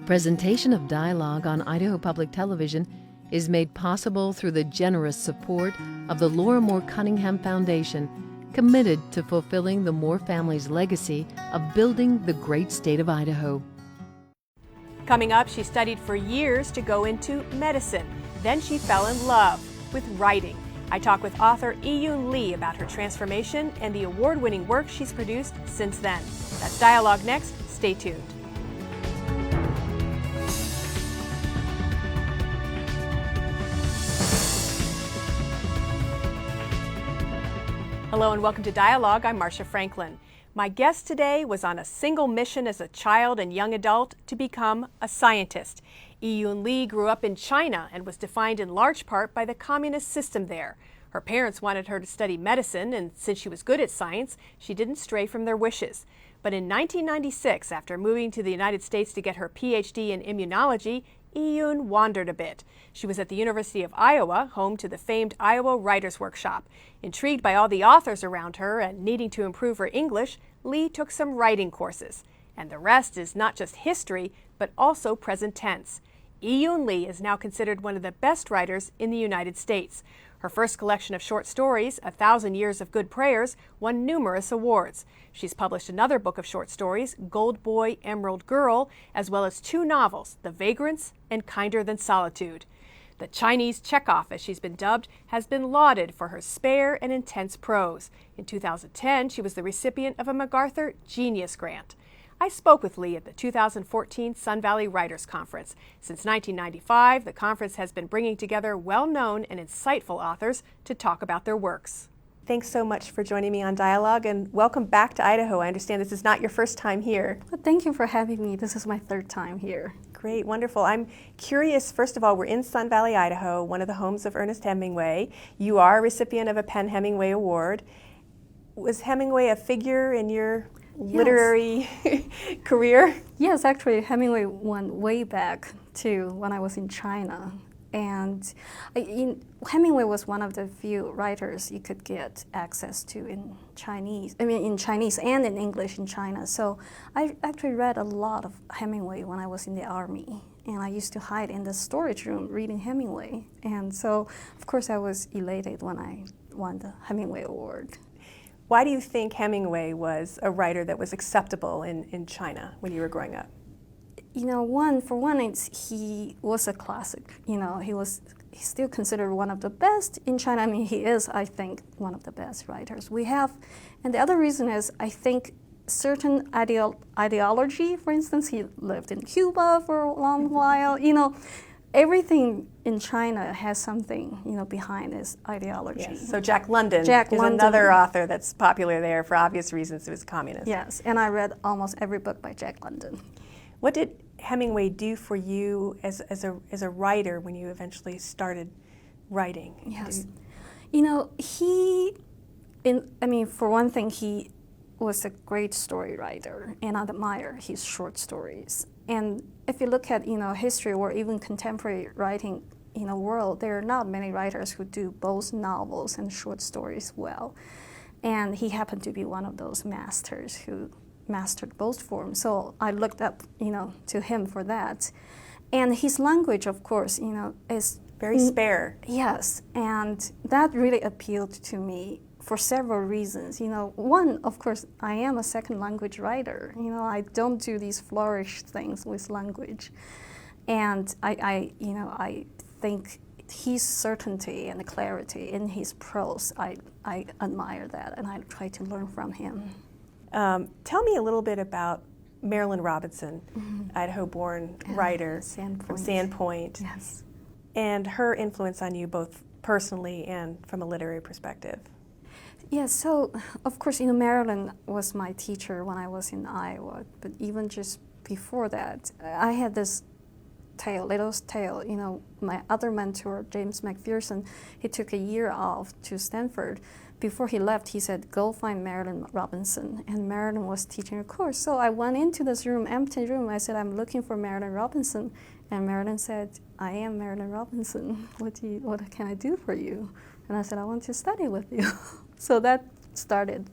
Presentation of dialogue on Idaho Public Television is made possible through the generous support of the Laura Moore Cunningham Foundation, committed to fulfilling the Moore family's legacy of building the great state of Idaho. Coming up, she studied for years to go into medicine. Then she fell in love with writing. I talk with author Iyun Lee about her transformation and the award-winning work she's produced since then. That's Dialogue next. Stay tuned. Hello and welcome to Dialogue. I'm Marcia Franklin. My guest today was on a single mission as a child and young adult to become a scientist. Iyun Lee grew up in China and was defined in large part by the communist system there. Her parents wanted her to study medicine, and since she was good at science, she didn't stray from their wishes. But in 1996, after moving to the United States to get her PhD in immunology, Iyun wandered a bit. She was at the University of Iowa, home to the famed Iowa Writers' Workshop. Intrigued by all the authors around her and needing to improve her English, Lee took some writing courses. And the rest is not just history, but also present tense. Iyun Lee is now considered one of the best writers in the United States. Her first collection of short stories, 1,000 Years of Good Prayers, won numerous awards. She's published another book of short stories, Gold Boy, Emerald Girl, as well as 2 novels, The Vagrants and Kinder Than Solitude. The Chinese Chekhov, as she's been dubbed, has been lauded for her spare and intense prose. In 2010, she was the recipient of a MacArthur Genius Grant. I spoke with Lee at the 2014 Sun Valley Writers Conference. Since 1995, the conference has been bringing together well-known and insightful authors to talk about their works. Thanks so much for joining me on Dialogue, and welcome back to Idaho. I understand this is not your first time here. Well, thank you for having me. This is my 3rd time here. Great, wonderful. I'm curious, first of all, we're in Sun Valley, Idaho, one of the homes of Ernest Hemingway. You are a recipient of a PEN/Hemingway Award. Was Hemingway a figure in your literary career? Yes, actually, Hemingway went way back to when I was in China. And Hemingway was one of the few writers you could get access to in Chinese. In Chinese and in English in China. So I actually read a lot of Hemingway when I was in the army. And I used to hide in the storage room reading Hemingway. And so, of course, I was elated when I won the Hemingway Award. Why do you think Hemingway was a writer that was acceptable in China when you were growing up? For one, he was a classic. He's still considered one of the best in China. He is, I think, one of the best writers we have. And the other reason is, I think, certain ideology. For instance, he lived in Cuba for a long while. Everything in China has something, behind his ideology. Yes. So Jack London is another author that's popular there for obvious reasons. He was a communist. Yes, and I read almost every book by Jack London. What did Hemingway do for you as a writer when you eventually started writing? Yes, for one thing, he was a great story writer, and I admire his short stories. And if you look at history or even contemporary writing world, there are not many writers who do both novels and short stories well. And he happened to be one of those masters who mastered both forms. So I looked up to him for that. And his language, of course, is very spare. Yes, and that really appealed to me for several reasons. One, of course, I am a second language writer. I don't do these flourish things with language. And I think his certainty and clarity in his prose, I admire that, and I try to learn from him. Tell me a little bit about Marilynne Robinson, Idaho-born writer from Sandpoint, yes, and her influence on you both personally and from a literary perspective. Yeah, so of course, Marilynne was my teacher when I was in Iowa, but even just before that, I had this little tale. My other mentor, James McPherson, he took a year off to Stanford. Before he left, he said, go find Marilynne Robinson, and Marilynne was teaching a course. So I went into this room, empty room, I said, I'm looking for Marilynne Robinson, and Marilynne said, I am Marilynne Robinson. What can I do for you? And I said, I want to study with you. So that started.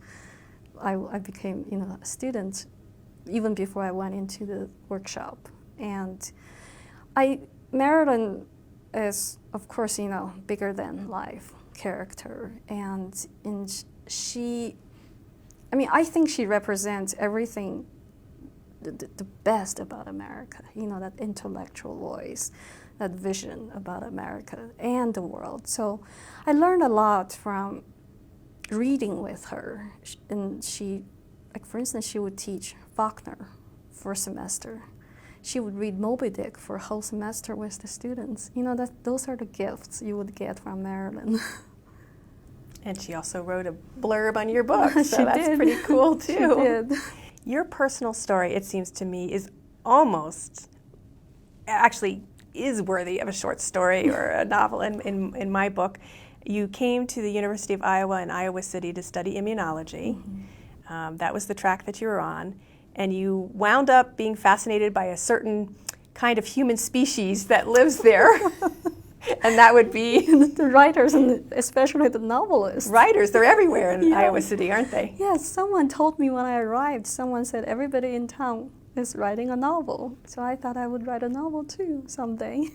I became, a student even before I went into the workshop. And Marilyn is, of course, bigger than life character, and I think she represents everything, the best about America, that intellectual voice, that vision about America and the world. So I learned a lot from reading with her. And for instance, she would teach Faulkner for a semester. She would read Moby Dick for a whole semester with the students. Those are the gifts you would get from Marilyn. And she also wrote a blurb on your book, so She that's did. pretty cool too. She did. Your personal story, it seems to me, is almost, actually is worthy of a short story or a novel in my book. You came to the University of Iowa in Iowa City to study immunology. Mm-hmm. That was the track that you were on. And you wound up being fascinated by a certain kind of human species that lives there. And that would be? The writers, and especially the novelists. Writers, they're everywhere in Yeah. Iowa City, aren't they? Yes, someone told me when I arrived, someone said everybody in town is writing a novel. So I thought I would write a novel too someday.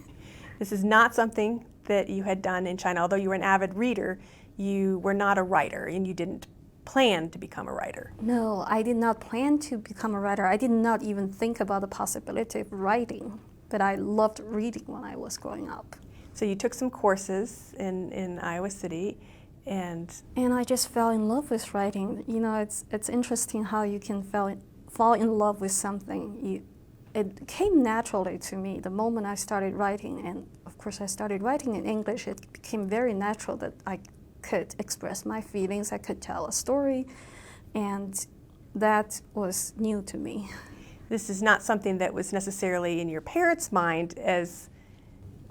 This is not something that you had done in China. Although you were an avid reader, you were not a writer, and you didn't plan to become a writer. No, I did not plan to become a writer. I did not even think about the possibility of writing, but I loved reading when I was growing up. So you took some courses in Iowa City, and I just fell in love with writing. It's interesting how you can fall in love with something. It came naturally to me the moment I started writing, and of course I started writing in English. It became very natural that I could express my feelings, I could tell a story, and that was new to me. This is not something that was necessarily in your parents' mind as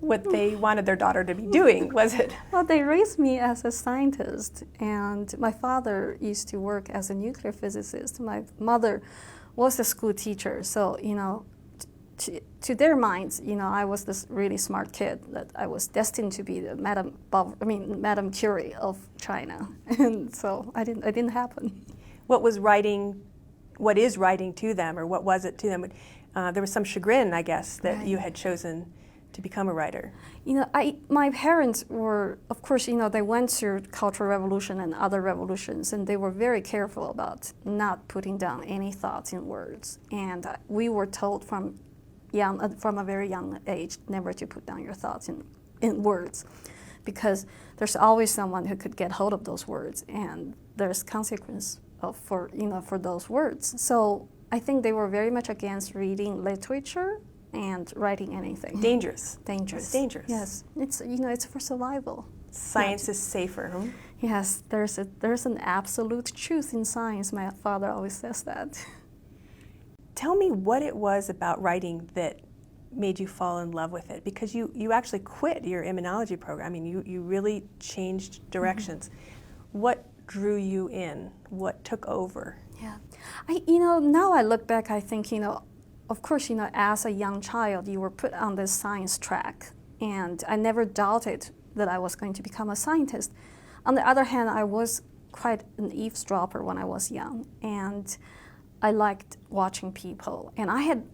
what they wanted their daughter to be doing, was it? Well, they raised me as a scientist, and my father used to work as a nuclear physicist. My mother was a school teacher, so to their minds, I was this really smart kid that I was destined to be the Madame Curie of China, and so it didn't happen. What is writing to them, or what was it to them? There was some chagrin, I guess, that Right. you had chosen to become a writer. My parents were, of course, they went through Cultural Revolution and other revolutions, and they were very careful about not putting down any thoughts in words. And we were told from a very young age never to put down your thoughts in words, because there's always someone who could get hold of those words, and there's consequence for those words. So I think they were very much against reading literature and writing anything. Dangerous. Dangerous. It's dangerous. Yes, it's for survival. Science is safer. Hmm? Yes, there's an absolute truth in science. My father always says that. Tell me what it was about writing that made you fall in love with it, because you actually quit your immunology program. I mean, you really changed directions. Mm-hmm. What drew you in? What took over? Yeah, now I look back, I think, of course, as a young child, you were put on this science track, and I never doubted that I was going to become a scientist. On the other hand, I was quite an eavesdropper when I was young, and I liked watching people, and I had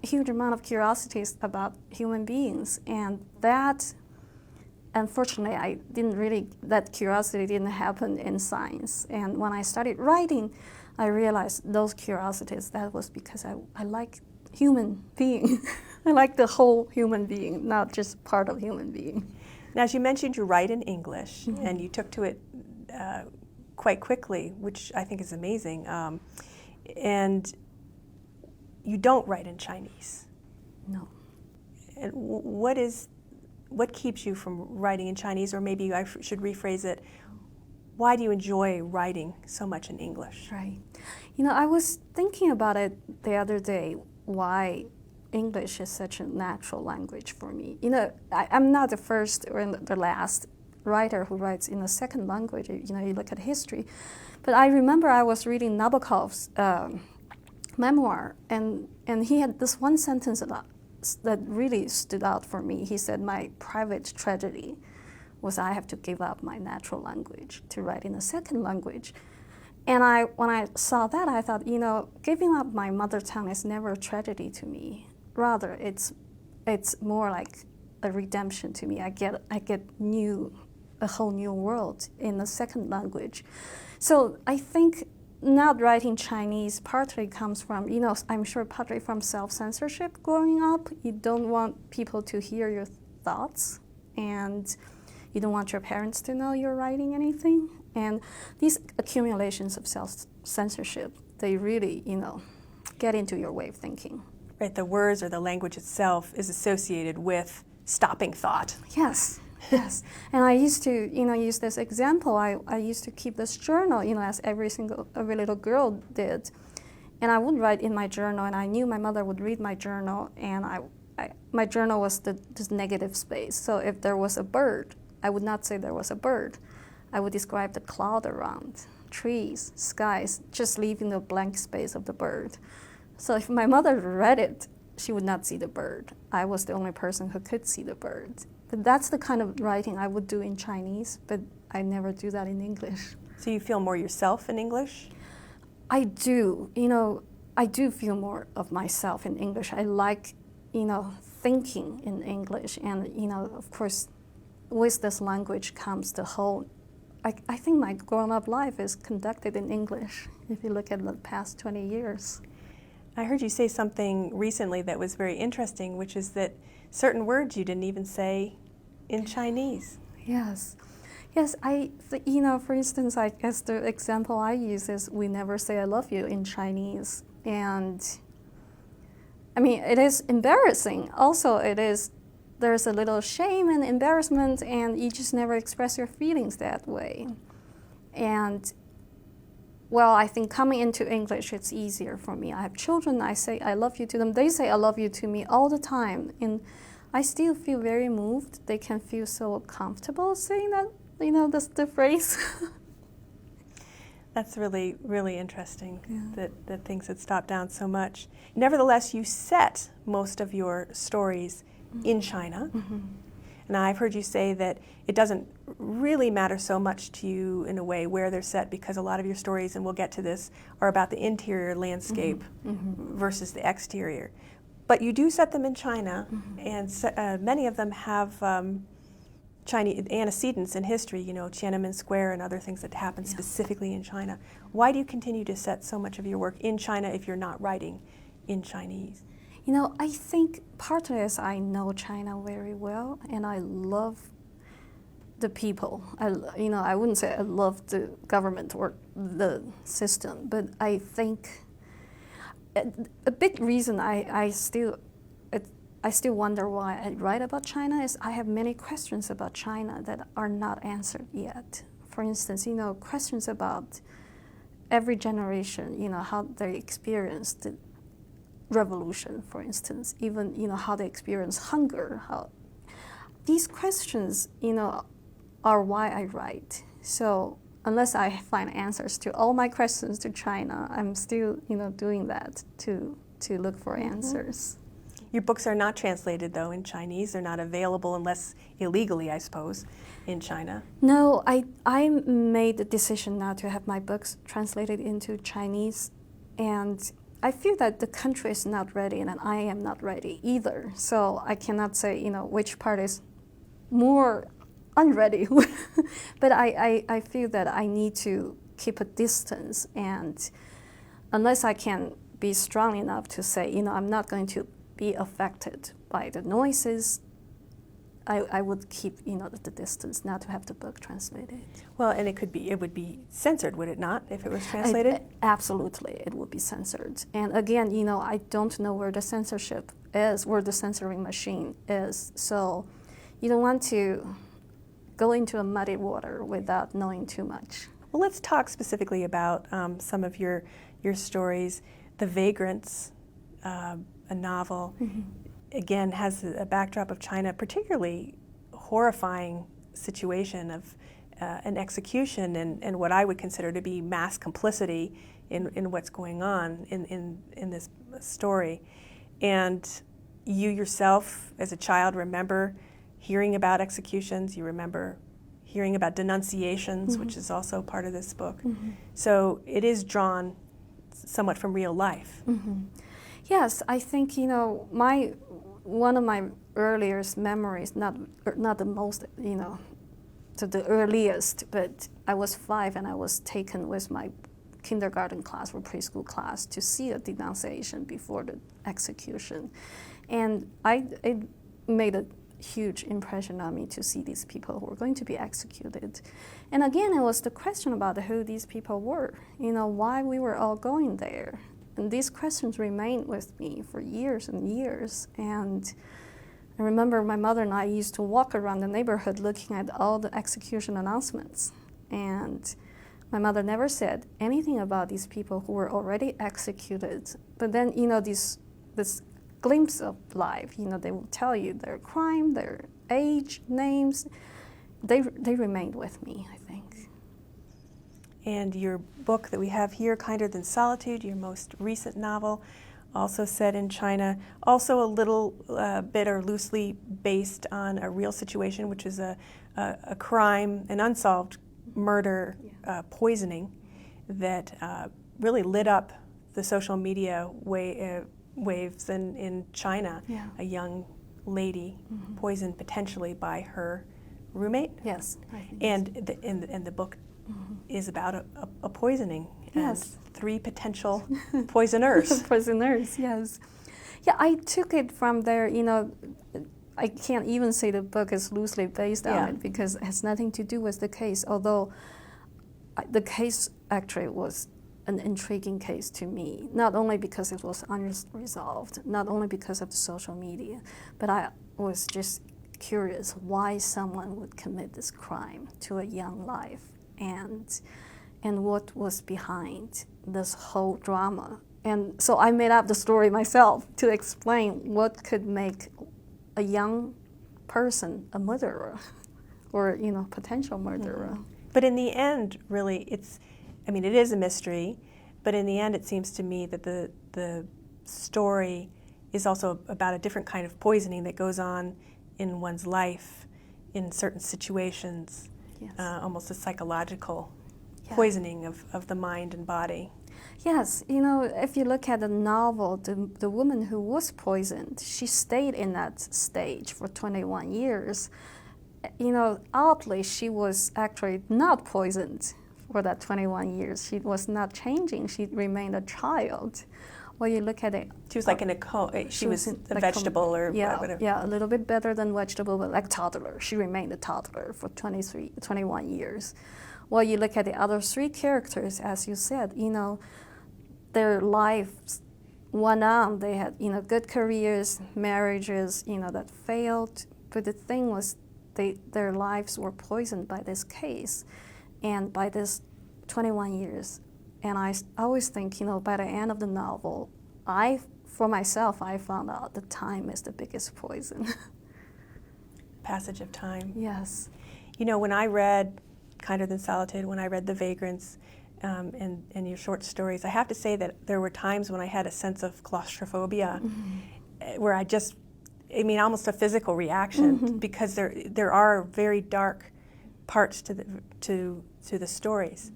a huge amount of curiosities about human beings, and that, unfortunately, that curiosity didn't happen in science. And when I started writing, I realized those curiosities, that was because I like human being. I like the whole human being, not just part of human being. Now, as you mentioned, you write in English, Mm-hmm. and you took to it quite quickly, which I think is amazing. And you don't write in Chinese. No. And what keeps you from writing in Chinese? Or maybe I should rephrase it, why do you enjoy writing so much in English? Right. I was thinking about it the other day, why English is such a natural language for me. I'm not the first or the last writer who writes in a second language. You look at history. But I remember I was reading Nabokov's memoir, and he had this one sentence that really stood out for me. He said, "My private tragedy was I have to give up my natural language to write in a second language." And when I saw that, I thought, giving up my mother tongue is never a tragedy to me. rather it's more like a redemption to me. I get a whole new world in a second language. So I think not writing Chinese partly comes from, I'm sure partly from self-censorship growing up. You don't want people to hear your thoughts, and you don't want your parents to know you're writing anything. And these accumulations of self-censorship, they really, get into your way of thinking. Right, the words or the language itself is associated with stopping thought. Yes. Yes, and I used to, use this example. I used to keep this journal, as every little girl did, and I would write in my journal, and I knew my mother would read my journal, and my journal was this negative space. So if there was a bird, I would not say there was a bird. I would describe the cloud around, trees, skies, just leaving the blank space of the bird. So if my mother read it, she would not see the bird. I was the only person who could see the bird. But that's the kind of writing I would do in Chinese, but I never do that in English. So you feel more yourself in English? I do. I do feel more of myself in English. I like, thinking in English. And, of course, with this language comes the whole, I think my grown-up life is conducted in English, if you look at the past 20 years. I heard you say something recently that was very interesting, which is that certain words you didn't even say in Chinese. Yes. Yes, for instance, I guess the example I use is we never say I love you in Chinese. And I mean, it is embarrassing. Also, there's a little shame and embarrassment, and you just never express your feelings that way. And well, I think coming into English, it's easier for me. I have children, I say I love you to them. They say I love you to me all the time. And I still feel very moved. They can feel so comfortable saying that, the phrase. That's really, really interesting, that things had stopped down so much. Nevertheless, you set most of your stories in China. Mm-hmm. And I've heard you say that it doesn't really matter so much to you in a way where they're set, because a lot of your stories, and we'll get to this, are about the interior landscape versus the exterior. But you do set them in China, and many of them have Chinese antecedents in history, Tiananmen Square and other things that happen specifically in China. Why do you continue to set so much of your work in China if you're not writing in Chinese? I think partly is I know China very well, and I love the people. I wouldn't say I love the government or the system, but I think a big reason I still wonder why I write about China is I have many questions about China that are not answered yet. For instance, questions about every generation, how they experienced the revolution, for instance, even how they experience hunger. These questions, are why I write. So unless I find answers to all my questions to China, I'm still, doing that to look for answers. Your books are not translated, though, in Chinese. They're not available unless illegally, I suppose, in China. No, I made the decision not to have my books translated into Chinese, and I feel that the country is not ready, and I am not ready either. So I cannot say, which part is more unready. But I feel that I need to keep a distance, and unless I can be strong enough to say, I'm not going to be affected by the noises, I would keep, the distance, not to have the book translated. Well, and it would be censored, would it not, if it was translated? Absolutely, it would be censored. And again, I don't know where the censorship is, where the censoring machine is. So you don't want to go into a muddy water without knowing too much. Well, let's talk specifically about some of your stories. The Vagrants, a novel, again, has a backdrop of China, particularly horrifying situation of an execution and what I would consider to be mass complicity in what's going on in this story. And you yourself, as a child, remember hearing about executions. You remember hearing about denunciations, which is also part of this book. So it is drawn somewhat from real life. Yes, I think, one of my earliest memories, not the most, to the earliest, but I was 5 and I was taken with my kindergarten class or preschool class to see a denunciation before the execution. And it made a huge impression on me to see these people who were going to be executed. And again, it was the question about who these people were, why we were all going there. And these questions remained with me for years and years. And I remember my mother and I used to walk around the neighborhood looking at all the execution announcements. And my mother never said anything about these people who were already executed. But then, this glimpse of life, they will tell you their crime, their age, names. They remained with me, I think. And your book that we have here, Kinder Than Solitude, your most recent novel, also set in China, also a little bit or loosely based on a real situation, which is a crime, an unsolved murder, poisoning that really lit up the social media waves in China. Yeah. A young lady poisoned potentially by her roommate. Yes, I think And the book is about a poisoning. Yes. And 3 potential poisoners. Poisoners, yes. Yeah, I took it from there, I can't even say the book is loosely based on it because it has nothing to do with the case, although the case actually was an intriguing case to me, not only because it was unresolved, not only because of the social media, but I was just curious why someone would commit this crime to a young life and what was behind this whole drama. And so I made up the story myself to explain what could make a young person a murderer or, potential murderer. But in the end, really, it is a mystery, but in the end it seems to me that the story is also about a different kind of poisoning that goes on in one's life in certain situations, Yes. Almost a psychological poisoning of the mind and body. Yes, if you look at the novel, the woman who was poisoned, she stayed in that stage for 21 years. Oddly, she was actually not poisoned for that 21 years. She was not changing. She remained a child. Well, you look at it. She was like in a coma. She was a vegetable or whatever. Yeah, a little bit better than vegetable, but like toddler. She remained a toddler for 21 years. Well, you look at the other 3 characters, as you said, their lives went on. They had, good careers, marriages, that failed. But the thing was, their lives were poisoned by this case and by this 21 years. And I always think, by the end of the novel, for myself, I found out that time is the biggest poison. Passage of time. Yes. When I read Kinder Than Solitude, when I read The Vagrants and your short stories, I have to say that there were times when I had a sense of claustrophobia, where almost a physical reaction, because there are very dark parts to the stories.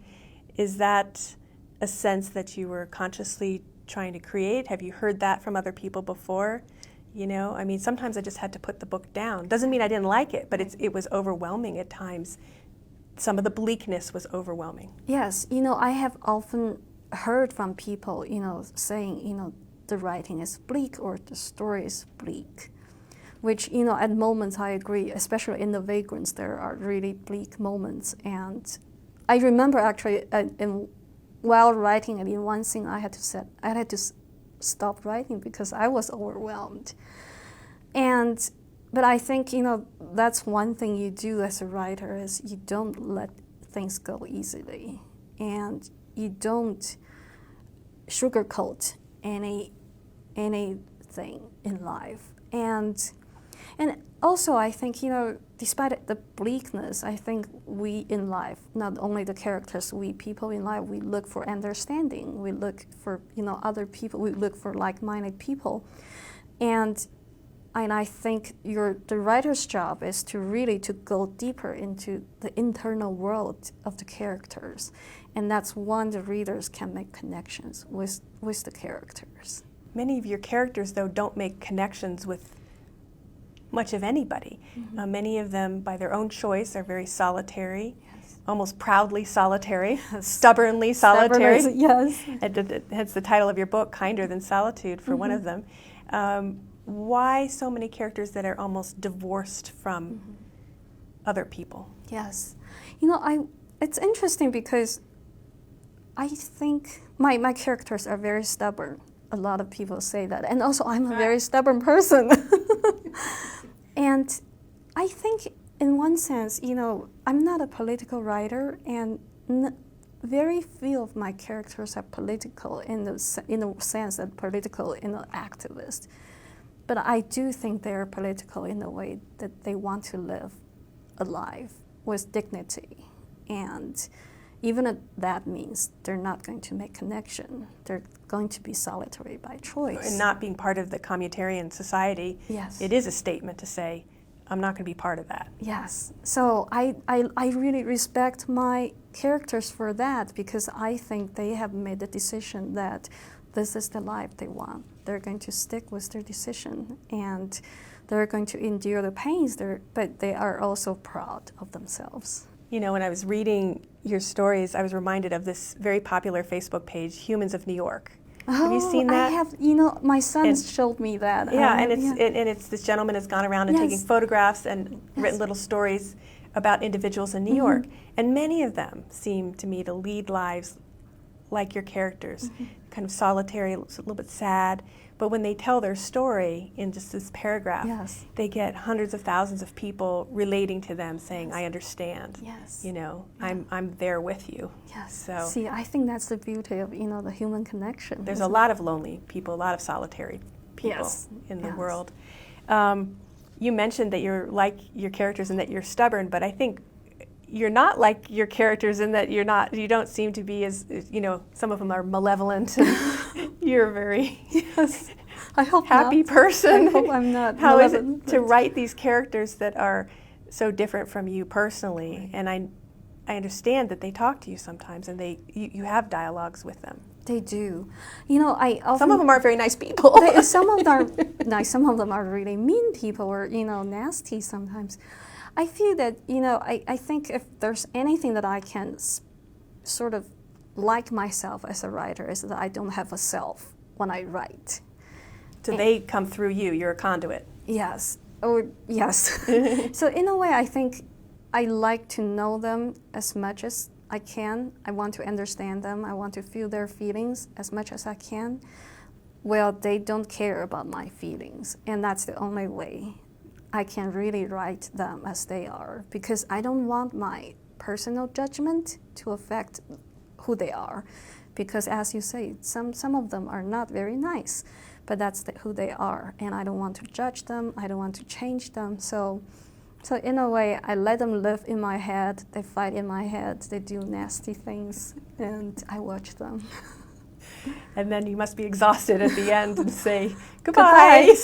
Is that a sense that you were consciously trying to create? Have you heard that from other people before? Sometimes I just had to put the book down. Doesn't mean I didn't like it, but it was overwhelming at times. Some of the bleakness was overwhelming. Yes, I have often heard from people, saying, the writing is bleak or the story is bleak, which, at moments I agree, especially in The Vagrants, there are really bleak moments. And I remember actually, while writing it, in one scene I had to stop writing because I was overwhelmed. But I think, that's one thing you do as a writer is you don't let things go easily, and you don't sugarcoat anything in life. And also, I think, despite the bleakness, I think we in life, not only the characters, we people in life, we look for understanding. We look for, other people. We look for like-minded people. And I think the writer's job is to really to go deeper into the internal world of the characters. And that's when the readers can make connections with the characters. Many of your characters, though, don't make connections with much of anybody. Many of them, by their own choice, are very solitary, almost proudly solitary, stubbornly solitary. Yes. Hence the title of your book, Kinder Than Solitude, for one of them. Why so many characters that are almost divorced from other people? Yes. You know, it's interesting because I think my characters are very stubborn. A lot of people say that. And also, I'm a very stubborn person. And I think, in one sense, you know, I'm not a political writer, and very few of my characters are political in the sense that political in an activist. But I do think they are political in the way that they want to live a life with dignity. And even if that means they're not going to make connection, they're going to be solitary by choice. And not being part of the communitarian society, yes, it is a statement to say, I'm not going to be part of that. Yes. So I really respect my characters for that, because I think they have made the decision that this is the life they want. They're going to stick with their decision, and they're going to endure the pains, but they are also proud of themselves. You know, when I was reading your stories, I was reminded of this very popular Facebook page, Humans of New York. Have you seen that? I have. You know, my son showed me that. Yeah, and it's this gentleman has gone around and taking photographs and written little stories about individuals in New York, and many of them seem to me to lead lives like your characters, kind of solitary, a little bit sad. But when they tell their story in just this paragraph, they get hundreds of thousands of people relating to them, saying, "I understand. Yes. You know, I'm there with you." Yes. So see, I think that's the beauty of, you know, the human connection. There's a lot of lonely people, a lot of solitary people in the world. You mentioned that you're like your characters and that you're stubborn, but I think you're not like your characters in that you don't seem to be as, you know, some of them are malevolent and you're a very I hope happy not. person. I hope I'm not. How is it to write these characters that are so different from you personally? And I understand that they talk to you sometimes, and you have dialogues with them. They do. You know, some of them are very nice people. Some of them are nice. Some of them are really mean people, or, you know, nasty sometimes. I feel that, you know, I think if there's anything that I can sort of like myself as a writer, is that I don't have a self when I write. So they come through you. You're a conduit. Yes. Or yes. So in a way, I think I like to know them as much as I can. I want to understand them. I want to feel their feelings as much as I can. Well, they don't care about my feelings, and that's the only way I can really write them as they are, because I don't want my personal judgment to affect who they are, because as you say, some of them are not very nice, but that's who they are, and I don't want to judge them, I don't want to change them. So in a way, I let them live in my head, they fight in my head, they do nasty things, and I watch them. And then you must be exhausted at the end and say, goodbye.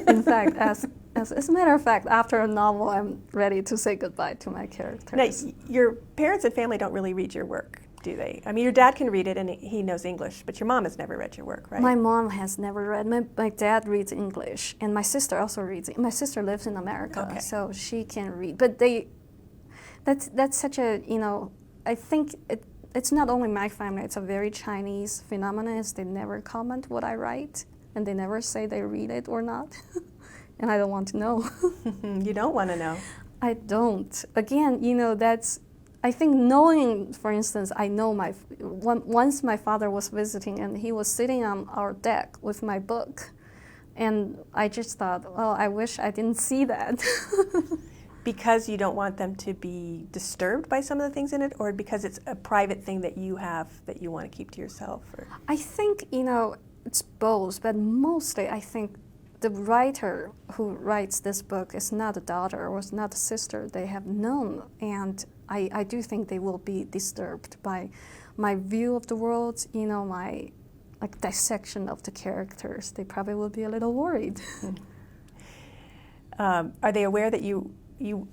In fact, as a matter of fact, after a novel, I'm ready to say goodbye to my characters. Now, your parents and family don't really read your work, do they? I mean, your dad can read it and he knows English, but your mom has never read your work, right? My mom has never read. My dad reads English, and my sister also reads. My sister lives in America, so she can read. But that's such a, you know, I think it's not only my family, it's a very Chinese phenomenon, is they never comment what I write, and they never say they read it or not. And I don't want to know. You don't want to know. I don't. Again, you know, I think knowing, for instance, I know once my father was visiting and he was sitting on our deck with my book, and I just thought, well, I wish I didn't see that. Because you don't want them to be disturbed by some of the things in it, or because it's a private thing that you have that you want to keep to yourself? Or? I think, you know, it's both, but mostly I think the writer who writes this book is not a daughter or is not a sister they have known, and I do think they will be disturbed by my view of the world, you know, my dissection of the characters. They probably will be a little worried. Are they aware that you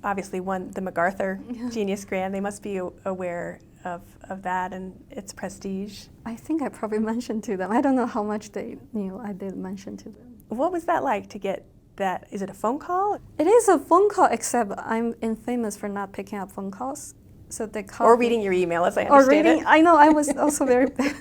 obviously won the MacArthur Genius Grant? They must be aware of that and its prestige. I think I probably mentioned to them. I don't know how much they knew I did mention to them. What was that like to get that? Is it a phone call? It is a phone call, except I'm infamous for not picking up phone calls. So they call Or me- reading your email, as I Or understand reading, it. I know, I was also very bad.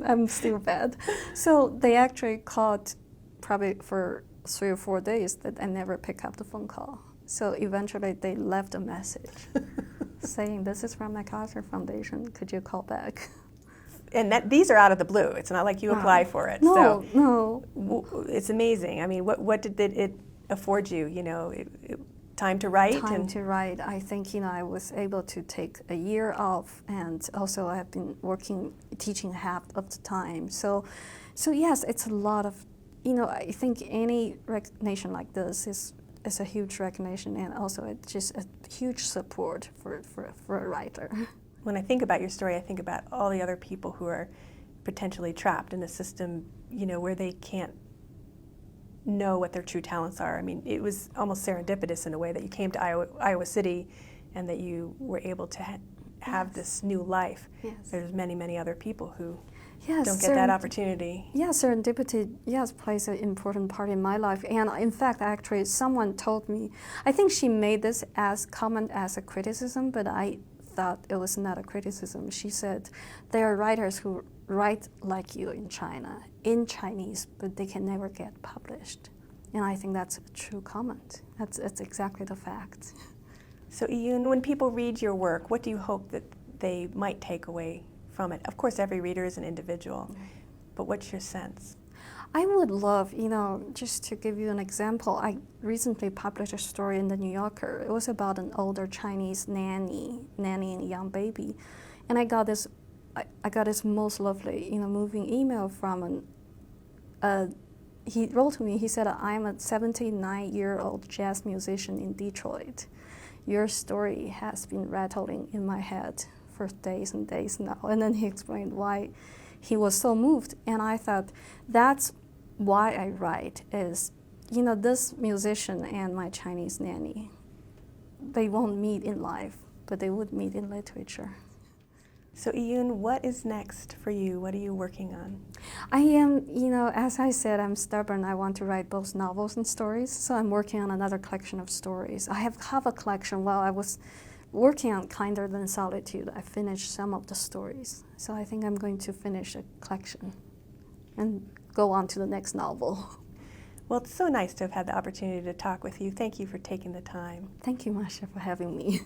I'm still bad. So they actually called probably for 3 or 4 days that I never pick up the phone call. So eventually they left a message saying, "This is from MacArthur Foundation, could you call back?" And these are out of the blue. It's not like you apply for it. No, so no. It's amazing. I mean, what did it afford you? Time to write? Time to write. I think, I was able to take a year off, and also I have been teaching half of the time. So yes, it's a lot of, I think any recognition like this is a huge recognition, and also it's just a huge support for a writer. When I think about your story, I think about all the other people who are potentially trapped in a system, where they can't know what their true talents are. I mean, it was almost serendipitous in a way that you came to Iowa City and that you were able to have Yes. this new life. Yes. There's many, many other people who Yes, don't get that opportunity. Yeah, serendipity, yes, plays an important part in my life. And in fact, actually, someone told me, I think she made this as comment as a criticism, but I thought it was not a criticism. She said, there are writers who write like you in China, in Chinese, but they can never get published. And I think that's a true comment. That's exactly the fact. So Yiyun, when people read your work, what do you hope that they might take away from it? Of course, every reader is an individual, but what's your sense? I would love, just to give you an example, I recently published a story in the New Yorker. It was about an older Chinese nannying a young baby. And I got this most lovely, moving email from he wrote to me, he said, "I'm a 79-year-old jazz musician in Detroit. Your story has been rattling in my head for days and days now." And then he explained why he was so moved. And I thought, that's why I write, is, this musician and my Chinese nanny, they won't meet in life, but they would meet in literature. So Yiyun, what is next for you? What are you working on? I am, as I said, I'm stubborn. I want to write both novels and stories, so I'm working on another collection of stories. I have a collection. While I was working on Kinder Than Solitude, I finished some of the stories. So I think I'm going to finish a collection and go on to the next novel. Well, it's so nice to have had the opportunity to talk with you. Thank you for taking the time. Thank you, Masha, for having me.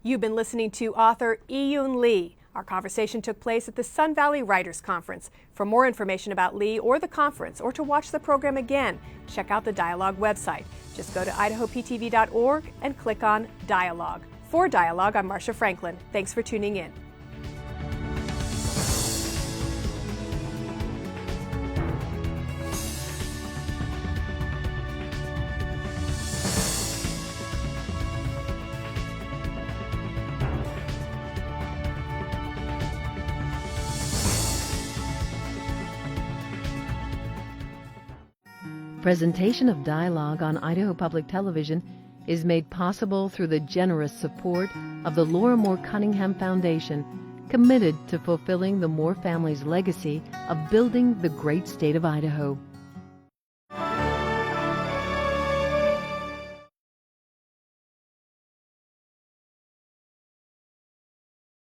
You've been listening to author Yiyun Li. Our conversation took place at the Sun Valley Writers Conference. For more information about Li or the conference, or to watch the program again, check out the Dialogue website. Just go to idahoptv.org and click on Dialogue. For Dialogue, I'm Marcia Franklin. Thanks for tuning in. Presentation of Dialogue on Idaho Public Television is made possible through the generous support of the Laura Moore Cunningham Foundation, committed to fulfilling the Moore family's legacy of building the great state of Idaho.